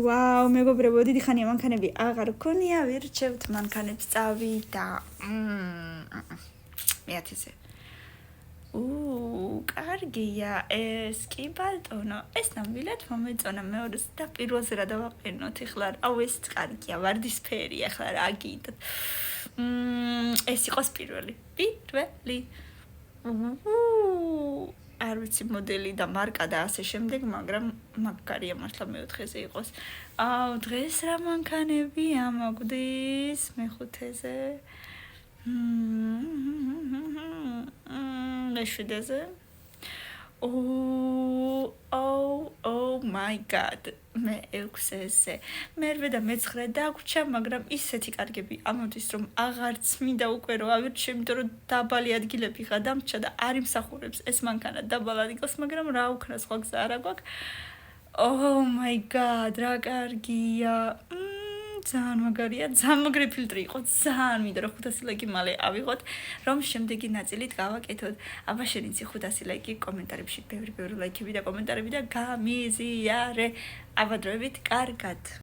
ვაუ, მეგობრებო, დიდი ხანია მანქანები აღარ გქონია, ვირჩევთ მანქანებს წავიდა. მეათეზე. კარგია, ეს კი ბატონო. ეს ნამდვილად მომეწონა მეორეს და პირველზე რა დავაყენოთ ახლა. აუ, ეს კარგია, ვარდისფერი ახლა რა გინდათ. ეს იყოს პირველი. არ ვიცი მოდელი და მარკა და ასე შემდეგ, მაგრამ მაგარია მართლა მეოთხეზე იყოს. აუ, დღეს რა მანქანებია მოგვდის მეხუთეზე. მეშვიდეზე. Oh my god. მე 6-ზე. მერვე და მე-9 დაგვრჩა, მაგრამ ისეთი კარგები ამოდის, რომ აღარც მინდა უკვე რომ ავირჩიო, იმიტომ რომ დაბალი ადგილები გადამრჩა და არ იმსახურებს ეს მანქანა დაბალ ადგილს, მაგრამ რა უკნა სხვა გზა არა გვაქვს. Oh my god, რა კარგია. ძალიან მაგარია, ძალიან მაგარი ფილტრი იყო, ძალიან მინდა რომ 500 ლაიქი მალე ავიღოთ, რომ შემდეგი ნაწილით გავაკეთოთ. აბა შენ იცი 500 ლაიქი კომენტარებში, ბევრი ლაიქები და კომენტარები და გამიზიარე. აბა დროებით, კარგად.